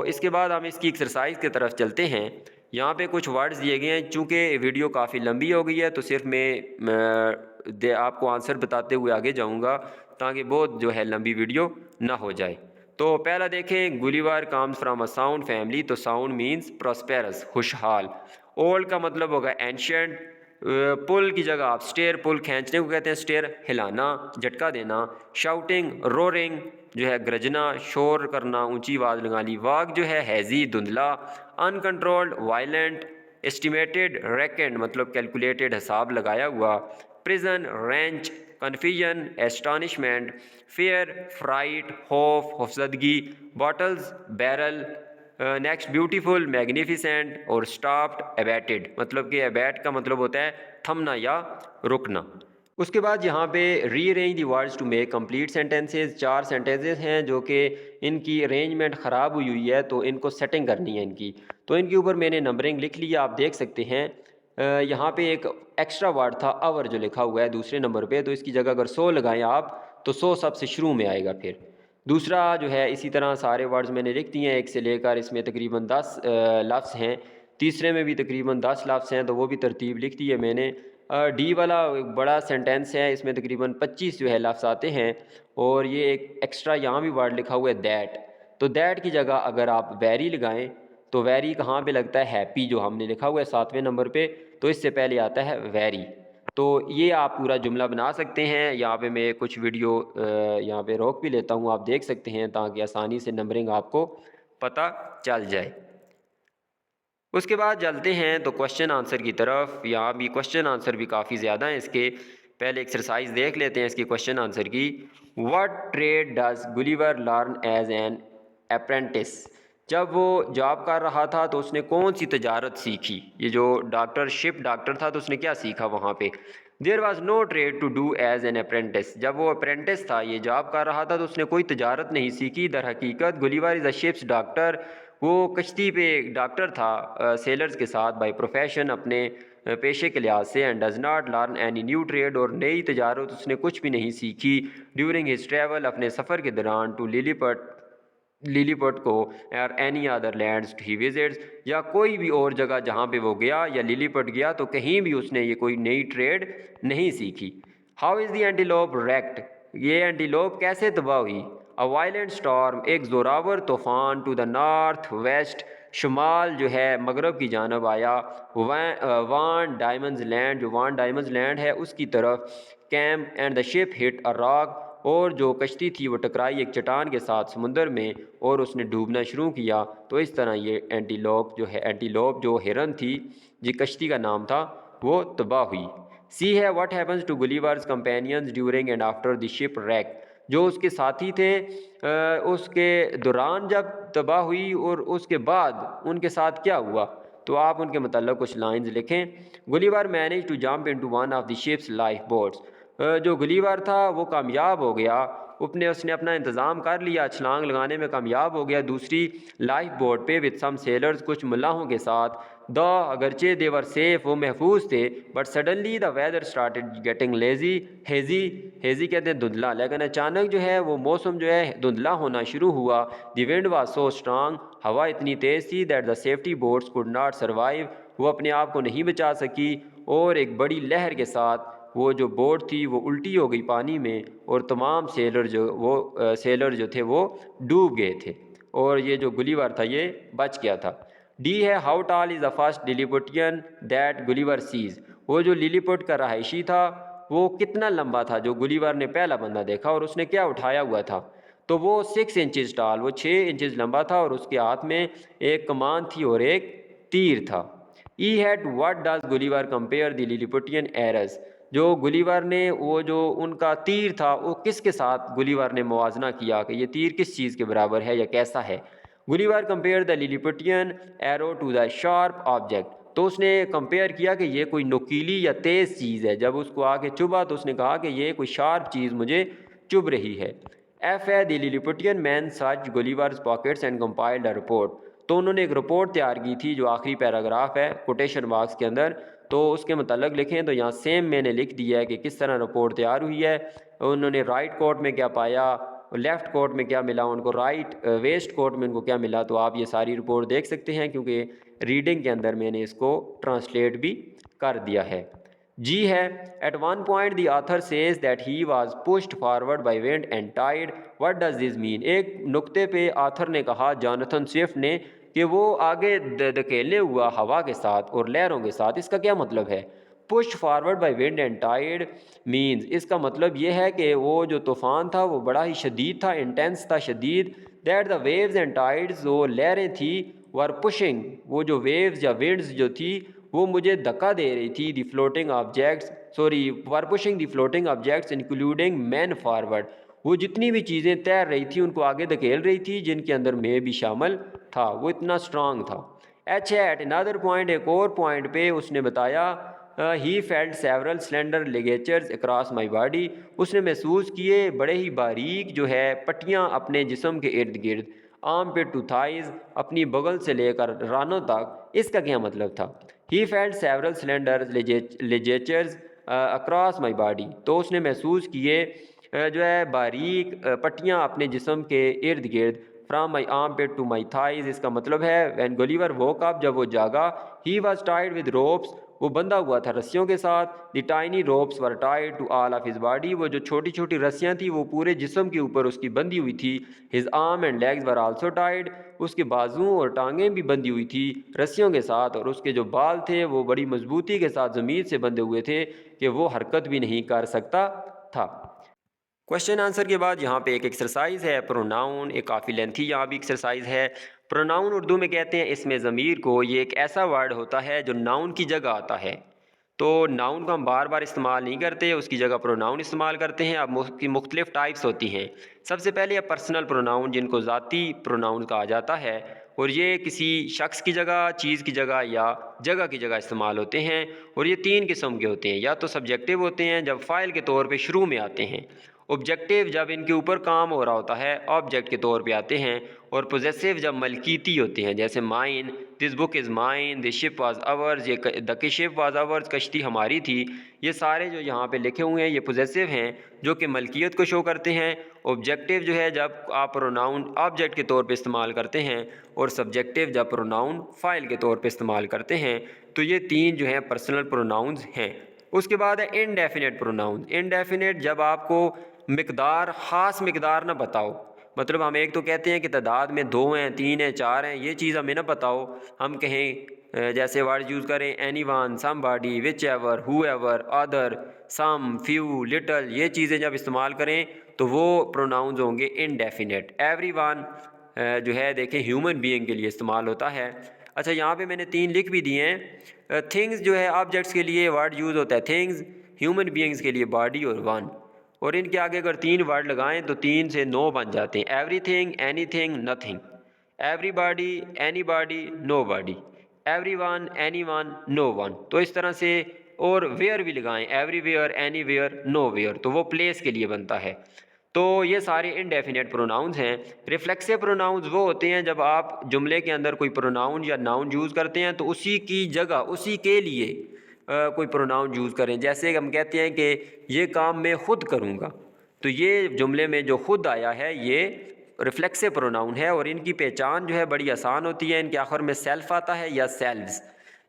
इसके बाद हम इसकी एक्सरसाइज की तरफ चलते हैं। यहाँ पे कुछ वर्ड्स दिए गए हैं, चूँकि वीडियो काफ़ी लंबी हो गई है तो सिर्फ मैं आपको आंसर बताते हुए आगे जाऊँगा, ताकि बहुत जो है लंबी वीडियो ना हो जाए। तो पहला देखें, Gulliver comes from a sound family, तो साउंड मीन्स प्रॉस्पेरस, खुशहाल। ओल्ड का मतलब होगा एंशियंट। पुल की जगह आप स्टेयर, पुल खींचने को कहते हैं, स्टेयर हिलाना, झटका देना। शाउटिंग, रोरिंग जो है गरजना, शोर करना, ऊंची आवाज़ लगानी। वाग जो है हैजी, धुंधला। Uncontrolled, violent. एस्टिमेटेड, रेकेंड मतलब कैलकुलेटेड, हिसाब लगाया हुआ। Prison, wrench. Confusion, astonishment. Fear, fright, खौफ, खौफजदगी। Bottles, barrel. Next, beautiful, magnificent. और स्टॉप्ड, एबैटेड मतलब कि एबैट का मतलब होता है थमना या रुकना। उसके बाद यहाँ पे rearrange the words to make complete sentences. 4 sentences हैं जो कि इनकी अरेंजमेंट ख़राब हुई हुई है, तो इनको सेटिंग करनी है इनकी। तो इनके ऊपर मैंने नंबरिंग लिख लिया, आप देख सकते हैं। यहाँ पे एक एक्स्ट्रा वर्ड था आवर जो लिखा हुआ है दूसरे नंबर पे, तो इसकी जगह अगर 100 लगाएं आप तो 100 सबसे शुरू में आएगा। फिर दूसरा जो है, इसी तरह सारे वर्ड्स मैंने लिख दिए हैं, एक से लेकर इसमें तकरीबन 10 लफ्ज़ हैं। तीसरे में भी तकरीबन 10 लफ्ज़ हैं, तो वो भी तरतीब लिख दी है मैंने। डी वाला एक बड़ा सेंटेंस है, इसमें तकरीबन 25 जो है लफ्ज़ आते हैं। और ये एक एक्स्ट्रा यहाँ भी वर्ड लिखा हुआ है दैट, तो दैट की जगह अगर आप वेरी लगाएं तो वेरी कहाँ पे लगता है, हैप्पी जो हमने लिखा हुआ है 7वें नंबर पे, तो इससे पहले आता है वेरी। तो ये आप पूरा जुमला बना सकते हैं। यहाँ पे मैं कुछ वीडियो यहाँ पे रोक भी लेता हूँ, आप देख सकते हैं, ताकि आसानी से नंबरिंग आपको पता चल जाए। उसके बाद चलते हैं तो क्वेश्चन आंसर की तरफ। यहाँ भी क्वेश्चन आंसर भी काफ़ी ज़्यादा हैं इसके। पहले एक्सरसाइज देख लेते हैं इसकी क्वेश्चन आंसर की। What trade does Gulliver learn as an apprentice. जब वो जॉब कर रहा था तो उसने कौन सी तजारत सीखी। ये जो डॉक्टरशिप डॉक्टर था तो उसने क्या सीखा वहाँ पे। There was no trade to do as an apprentice. जब वो अप्रेंटिस था, ये जॉब कर रहा था, तो उसने कोई तजारत नहीं सीखी। दर हकीकत Gulliver is a ships doctor, वो कश्ती पे डॉक्टर था, सेलर्स के साथ बाय प्रोफेशन, अपने पेशे के लिहाज से। And does not learn any new trade, और नई तजारत उसने कुछ भी नहीं सीखी। ड्यूरिंग हिज ट्रैवल, अपने सफ़र के दौरान, टू लिलीपट को, और एनी अदर लैंड्स ही विजिट्स, या कोई भी और जगह जहाँ पे वो गया या लिलीपट गया, तो कहीं भी उसने ये कोई नई ट्रेड नहीं सीखी। How is the antelope wrecked? ये एंटीलोप कैसे तबाह हुई। अ वायलेंट स्टॉर्म, एक ज़ोरावर तूफ़ान, टू द नॉर्थ वेस्ट, शुमाल जो है मगरब की जानब आया। वान डायमंड्स लैंड, जो वान डायमंड्स लैंड है उसकी तरफ। Camp, and the ship hit a rock, और जो कश्ती थी वो टकराई एक चट्टान के साथ समुंदर में, और उसने डूबना शुरू किया। तो इस तरह ये एंटीलोप जो हिरन थी, जी कश्ती का नाम था, वो तबाह हुई। सी है, what happens to Gulliver's companions during and after the shipwreck. जो उसके साथी थे उसके दौरान जब तबाह हुई, और उसके बाद उनके साथ क्या हुआ, तो आप उनके मतलब कुछ लाइंस लिखें। Gulliver manage to jump into one of the ships lifeboats. जो गुलिवर था वो कामयाब हो गया, उसने अपना इंतज़ाम कर लिया, छलांग लगाने में कामयाब हो गया दूसरी लाइफ बोट पे, विद सम सेलर्स, कुछ मुल्लाहों के साथ। द, अगरचे देवर सेफ, वो महफूज थे, but suddenly the weather started getting lazy, hazy, hazy कहते हैं धुंधला, लेकिन अचानक जो है वो मौसम जो है धुंधला होना शुरू हुआ। The wind was so strong, हवा इतनी तेज़ थी, that the safety boats could not survive, वो अपने आप को नहीं बचा सकी, और एक बड़ी लहर के साथ वो जो बोट थी वो उल्टी हो गई पानी में, और तमाम सेलर जो थे वो डूब गए थे, और ये जो गुलिवर था ये बच गया था। डी है, how tall is the first Lilliputian that Gulliver sees. वो जो लिलीपुट का रहायशी था वो कितना लंबा था जो गुलिवर ने पहला बंदा देखा, और उसने क्या उठाया हुआ था, तो वो 6 इंचज़ टाल, वो 6 इंचज़ लंबा था, और उसके हाथ में एक कमान थी और एक तीर था। E had, what does Gulliver compare the Lilliputian arrows. जो गुलिवर ने वो जो उनका तीर था वो किसके साथ गुलिवर ने मुवाजना किया कि ये तीर किस चीज़ के बराबर है या कैसा है। Gulliver compare the Lilliputian arrow to the sharp object, तो उसने कंपेयर किया कि ये कोई नुकीली या तेज़ चीज़ है। जब उसको आके चुभा तो उसने कहा कि ये कोई शार्प चीज़ मुझे चुभ रही है। एफ है, the Lilliputian man search Gulliver's pockets and compiled a report, तो उन्होंने एक रिपोर्ट तैयार की थी, जो आखिरी पैराग्राफ है कोटेशन मार्क्स के अंदर, तो उसके मतलब लिखें। तो यहाँ सेम मैंने लिख दिया है कि किस तरह रिपोर्ट तैयार हुई है। उन्होंने राइट कोट में क्या पाया, लेफ़्ट कोट में क्या मिला उनको, राइट वेस्ट कोट में उनको क्या मिला, तो आप ये सारी रिपोर्ट देख सकते हैं क्योंकि रीडिंग के अंदर मैंने इसको ट्रांसलेट भी कर दिया है। जी है, at one point the author says that he was pushed forward by wind and tide, what does this mean. एक नुक्ते पे ऑथर ने कहा, जोनाथन स्विफ्ट ने, कि वो आगे धकेलने हुआ हवा के साथ और लहरों के साथ। इसका क्या मतलब है? Pushed forward by wind and tide means, इसका मतलब ये है कि वो जो तूफ़ान था वो बड़ा ही शदीद था, इंटेंस था, शदीद। That the waves and tides, जो लहरें थी, वर पुशिंग, वो जो वेव्स या विंड्स जो थी वो मुझे धक्का दे रही थी, the floating objects, sorry, were pushing the floating objects including man forward, वो जितनी भी चीज़ें तैर रही थी उनको आगे धकेल रही थी, जिनके अंदर मैं भी शामिल था। वो इतना स्ट्रांग था। अच्छा, एट अनदर पॉइंट, एक और पॉइंट पे उसने बताया, he felt several slender ligatures across my body, उसने महसूस किए बड़े ही बारीक जो है पट्टियाँ अपने जिस्म के इर्द गिर्द, आर्म पे टू थाइज, अपनी बगल से लेकर रानों तक। इसका क्या मतलब था? He felt several slender ligatures across my body, तो उसने महसूस किए जो है बारीक पट्टियाँ अपने जिस्म के इर्द गिर्द, from my armpit to my thighs. इसका मतलब है व्हेन गुलिवर वोक अप, जब वो जागा, he was tied with ropes, वो बंधा हुआ था रस्सियों के साथ। The tiny ropes were tied to all of his body, वो जो छोटी छोटी रस्सियाँ थी वो पूरे जिस्म के ऊपर उसकी बंधी हुई थी। His arm and legs were also tied, उसके बाजुओं और टांगें भी बंधी हुई थी रस्सियों के साथ, और उसके जो बाल थे वो बड़ी मजबूती के साथ ज़मीन से बंधे हुए थे कि वो हरकत भी नहीं कर सकता था। क्वेश्चन आंसर के बाद यहाँ पे एक एक्सरसाइज है प्रोनाउन, एक काफ़ी लेंथी यहाँ भी एक्सरसाइज है। प्रोनाउन उर्दू में कहते हैं इसमें ज़मीर को, ये एक ऐसा वर्ड होता है जो नाउन की जगह आता है। तो नाउन को हम बार बार इस्तेमाल नहीं करते, उसकी जगह प्रोनाउन इस्तेमाल करते हैं। अब उसकी मुख्तलिफ टाइप्स होती हैं। सबसे पहले है पर्सनल प्रोनाउन, जिनको ज़ाती प्रोनाउन कहा जाता है, और ये किसी शख्स की जगह, चीज़ की जगह या जगह की जगह इस्तेमाल होते हैं। और ये तीन किस्म के होते हैं, या तो सब्जेक्टिव होते हैं जब फ़ाइल के तौर पे शुरू में आते हैं, ऑब्जेक्टिव जब इनके ऊपर काम हो रहा होता है ऑब्जेक्ट के तौर पे आते हैं, और पोजेसिव जब मलकीती होते हैं, जैसे mine, this book is mine, this ship was hours, ये द शिप वाज आवर्स, कश्ती हमारी थी। ये सारे जो यहाँ पे लिखे हुए हैं ये पोजेसिव हैं, जो कि मलकियत को शो करते हैं। ऑब्जेक्टिव जो है जब आप प्रोनाउन ऑब्जेक्ट के तौर पे इस्तेमाल करते हैं, और सब्जेक्टिव जब प्रोनाउन फ़ाइल के तौर पे इस्तेमाल करते हैं। तो ये तीन जो हैं पर्सनल प्रोनाउंस हैं। उसके बाद है इनडेफिनेट प्रोनाउन। इनडेफिनेट जब आपको मिकदार, ख़ास मिकदार ना बताओ, मतलब हम एक तो कहते हैं कि तादाद में 2 हैं, 3 हैं, 4 हैं, ये चीज़ हमें ना बताओ। हम कहें जैसे वर्ड यूज़ करें anyone, somebody, whichever, whoever, other, some, few, little, ये चीज़ें जब इस्तेमाल करें तो वो प्रोनाउंस होंगे इनडेफिनेट। एवरी वन जो है देखें ह्यूमन बीइंग के लिए इस्तेमाल होता है। अच्छा, यहाँ पे मैंने 3 लिख भी दिए हैं। थिंग्स जो है ऑब्जेक्ट्स के लिए वर्ड यूज़ होता है थिंग्स, ह्यूमन बीइंग्स के लिए बॉडी और वन, और इनके आगे अगर 3 वर्ड लगाएं तो 3 से 9 बन जाते हैं। Everything, anything, nothing, everybody, anybody, nobody, everyone, anyone, no one. तो इस तरह से, और वेयर भी लगाएं, एवरीवेयर, एनीवेयर, नोवेयर, तो वो प्लेस के लिए बनता है। तो ये सारे इनडेफिनेट प्रोनाउंस हैं। रिफ्लेक्सिव प्रोनाउंस वो होते हैं जब आप जुमले के अंदर कोई प्रोनाउन या नाउन यूज़ करते हैं तो उसी की जगह, उसी के लिए कोई प्रोनाउन यूज़ करें। जैसे हम कहते हैं कि ये काम मैं ख़ुद करूँगा, तो ये जुमले में जो खुद आया है ये रिफ्लेक्सिव प्रोनाउन है, और इनकी पहचान जो है बड़ी आसान होती है। इनके आखिर में सेल्फ आता है या सेल्व्स।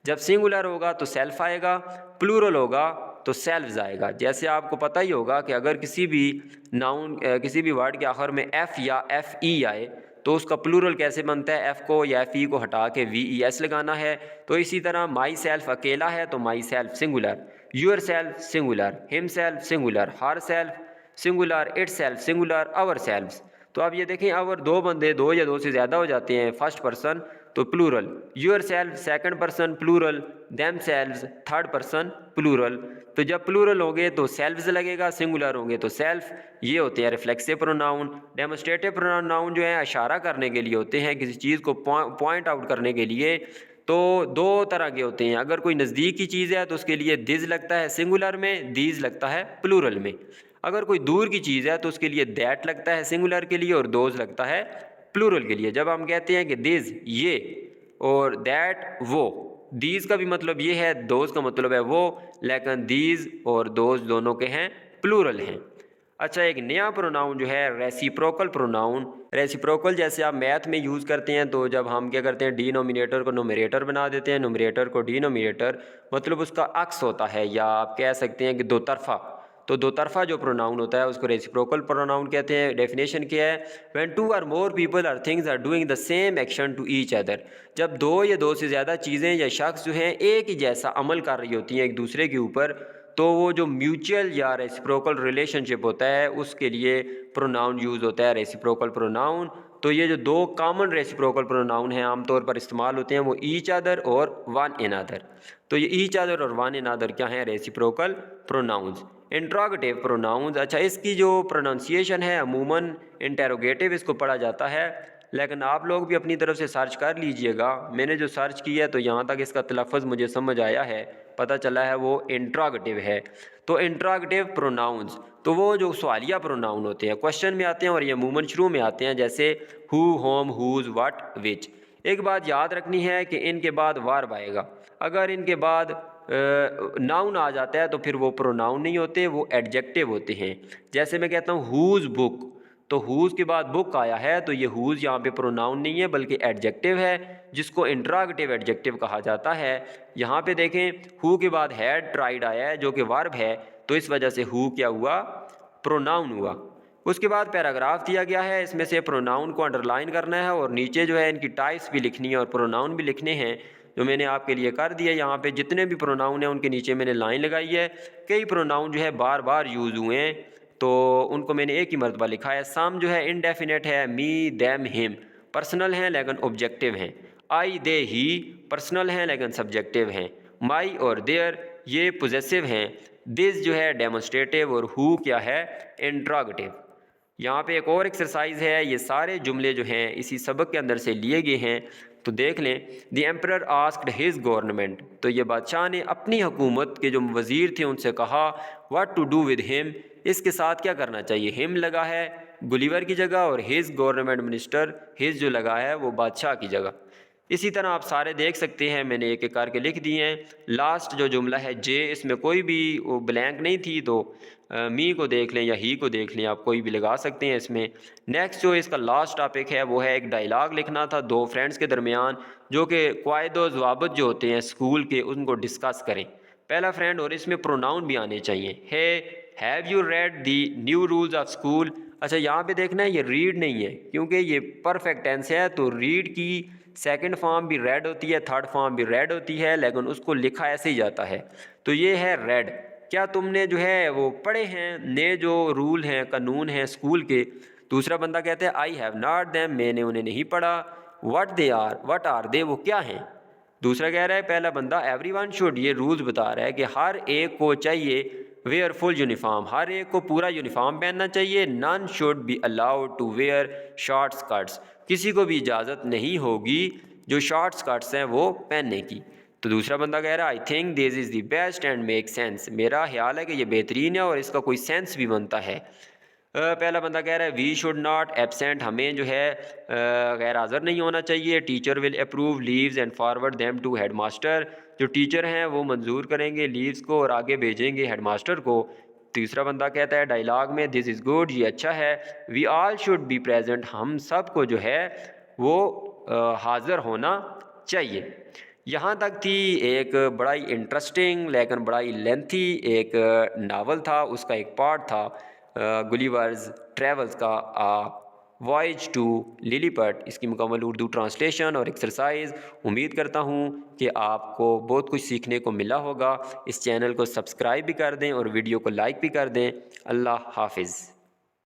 जब सिंगुलर होगा तो सेल्फ आएगा, प्लूरल होगा तो सेल्व्स आएगा। जैसे आपको पता ही होगा कि अगर किसी भी नाउन, किसी भी वर्ड के आखिर में एफ़ या एफ़ ई आए तो उसका प्लूरल कैसे बनता है? एफ़ को या एफ़ ई को हटा के वी ई एस लगाना है। तो इसी तरह माई सेल्फ अकेला है तो myself singular, yourself singular, himself singular, herself singular, itself singular, ourselves. तो अब ये देखें, आवर 2 बंदे 2 या 2 से ज़्यादा हो जाते हैं, फर्स्ट पर्सन तो plural, yourself second person plural, themselves third person plural. तो जब प्लूरल होंगे तो सेल्व्स लगेगा, सिंगुलर होंगे तो सेल्फ। ये होते हैं रिफ्लेक्सिव प्रोनाउन। डेमोस्ट्रेटिव प्रोनाउन जो है इशारा करने के लिए होते हैं, किसी चीज़ को पॉइंट आउट करने के लिए। तो 2 तरह के होते हैं। अगर कोई नज़दीक की चीज़ है तो उसके लिए दिस लगता है सिंगुलर में, दीज लगता है प्लूरल में। अगर कोई दूर की चीज़ है तो उसके लिए दैट लगता है सिंगुलर के लिए, और दोज लगता है प्लूरल के लिए। जब हम कहते हैं कि दिस ये, और दैट वो, दीज का भी मतलब ये है, दोज का मतलब है वो, लेकिन दीज और दोज दोनों के हैं प्लूरल हैं। अच्छा, एक नया प्रोनाउन जो है रेसिप्रोकल प्रोनाउन। रेसिप्रोकल जैसे आप मैथ में यूज़ करते हैं, तो जब हम क्या करते हैं डिनोमिनेटर को न्यूमरेटर बना देते हैं, न्यूमरेटर को डिनोमिनेटर, मतलब उसका अक्स होता है, या आप कह सकते हैं कि दो तरफ़ा। तो दो तरफ़ा जो प्रोनाउन होता है उसको रेसिप्रोकल प्रोनाउन कहते हैं। डेफिनेशन क्या है? व्हेन टू और more people or things are doing the same action to each other. जब दो या दो से ज़्यादा चीज़ें या शख्स जो हैं एक ही जैसा अमल कर रही होती हैं एक दूसरे के ऊपर, तो वो जो म्यूचुअल या रेसिप्रोकल रिलेशनशिप होता है उसके लिए प्रोनाउन यूज़ होता है, रेसिप्रोकल प्रोनाउन। तो ये जो दो कॉमन रेसिप्रोकल प्रोनाउन हैं आमतौर पर इस्तेमाल होते हैं वो ईच अदर और वन अनदर। तो ये ईच अदर और वन अनदर क्या हैं? Reciprocal pronounce. इंट्रोगेटिव प्रोनाउंस, अच्छा इसकी जो प्रोनाउंसिएशन है अमूमन इंटेरोगेटिव इसको पढ़ा जाता है, लेकिन आप लोग भी अपनी तरफ से सर्च कर लीजिएगा। मैंने जो सर्च किया तो यहाँ तक इसका तलफ़्फ़ुज़ मुझे समझ आया है, पता चला है वो इंट्रोगेटिव है। तो इंट्रोगेटिव प्रोनाउंस तो वो जो सवालिया प्रोनाउन होते हैं, क्वेश्चन में आते हैं और ये अमूमन शुरू में आते हैं, जैसे हु, होम, हुज़, व्हाट, विच। एक बात याद रखनी है कि इनके बाद वर्ब आएगा। अगर इनके बाद नाउन आ जाता है तो फिर वो प्रोनाउन नहीं होते, वो एडजेक्टिव होते हैं। जैसे मैं कहता हूँ हुज़ बुक, तो हुज़ के बाद बुक आया है, तो ये हुज़ यहाँ पे प्रोनाउन नहीं है बल्कि एडजेक्टिव है, जिसको इंट्रोगेटिव एडजेक्टिव कहा जाता है। यहाँ पे देखें हु के बाद हैड ट्राइड आया है जो कि वर्ब है, तो इस वजह से हु क्या हुआ? प्रोनाउन हुआ। उसके बाद पैराग्राफ दिया गया है, इसमें से प्रोनाउन को अंडरलाइन करना है और नीचे जो है इनकी टाइप्स भी लिखनी है और प्रोनाउन भी लिखने हैं, जो मैंने आपके लिए कर दिया। यहाँ पे जितने भी प्रोनाउन हैं उनके नीचे मैंने लाइन लगाई है। कई प्रोनाउन जो है बार बार यूज़ हुए हैं, तो उनको मैंने एक ही मरतबा लिखा है। सम जो है इनडेफिनेट है, मी, देम, हिम पर्सनल हैं लेकिन ऑब्जेक्टिव हैं। आई, दे, ही पर्सनल हैं लेकिन सब्जेक्टिव हैं। माई और देयर ये पोजेसिव हैं। दिस जो है डेमोस्ट्रेटिव और हु क्या है? इंट्रोगेटिव। यहाँ पे एक और एक्सरसाइज है, ये सारे जुमले जो हैं इसी सबक के अंदर से लिए गए हैं, तो देख लें। The emperor asked his government, तो ये बादशाह ने अपनी हुकूमत के जो वज़ीर थे उनसे कहा what to do with him, इसके साथ क्या करना चाहिए। हिम लगा है गुलिवर की जगह और हिज गवर्नमेंट मिनिस्टर, हिज जो लगा है वो बादशाह की जगह। इसी तरह आप सारे देख सकते हैं, मैंने एक एक करके लिख दिए हैं। लास्ट जो जुमला है जे, इसमें कोई भी वो ब्लैंक नहीं थी, तो मी को देख लें या ही को देख लें, आप कोई भी लगा सकते हैं इसमें। नेक्स्ट जो इसका लास्ट टॉपिक है वो है एक डायलॉग लिखना था दो फ्रेंड्स के दरमियान, जो कि क़वायद व ज़वाबित जो होते हैं स्कूल के उनको डिस्कस करें। पहला फ्रेंड, और इसमें प्रोनाउन भी आने चाहिए। Hey, have you read the new rules of school. अच्छा यहाँ पे देखना है ये रीड नहीं है, क्योंकि ये परफेक्ट टेंस है, तो रीड की सेकंड फॉर्म भी रेड होती है, थर्ड फॉर्म भी रेड होती है, लेकिन उसको लिखा ऐसे ही जाता है। तो ये है रेड। क्या तुमने जो है वो पढ़े हैं नए जो रूल हैं, कानून हैं स्कूल के? दूसरा बंदा कहता है आई हैव नॉट देम, मैंने उन्हें नहीं पढ़ा। व्हाट आर दे, वो क्या हैं? दूसरा कह रहा है, पहला बंदा एवरीवन शुड, ये रूल्स बता रहा है कि हर एक को चाहिए वेयर फुल यूनिफॉर्म, हर एक को पूरा यूनिफॉर्म पहनना चाहिए। None should be allowed to wear short skirts, किसी को भी इजाज़त नहीं होगी जो शॉर्ट स्कर्ट्स हैं वो पहनने की। तो दूसरा बंदा कह रहा है I think this is the best and make sense, मेरा ख्याल है कि ये बेहतरीन है और इसका कोई सेंस भी बनता है। पहला बंदा कह रहा है वी शुड नॉट एबसेंट, हमें जो है गैर हाज़िर नहीं होना चाहिए। Teacher will approve leaves and forward them to headmaster, जो टीचर हैं वो मंजूर करेंगे लीव्स को और आगे भेजेंगे हेड मास्टर को। तीसरा बंदा कहता है डायलॉग में दिस इज़ गुड, ये अच्छा है। We all should be present, हम सब को जो है वो हाज़िर होना चाहिए। यहाँ तक थी एक बड़ा ही इंटरेस्टिंग लेकिन बड़ा ही लेंथी एक नावल था, उसका एक पार्ट था गुलिवर्स ट्रेवल्स का वॉयज टू लिलीपट। इसकी मुकम्मल उर्दू ट्रांसलेशन और एक्सरसाइज। उम्मीद करता हूँ कि आपको बहुत कुछ सीखने को मिला होगा। इस चैनल को सब्सक्राइब भी कर दें और वीडियो को लाइक भी कर दें। अल्लाह हाफिज़।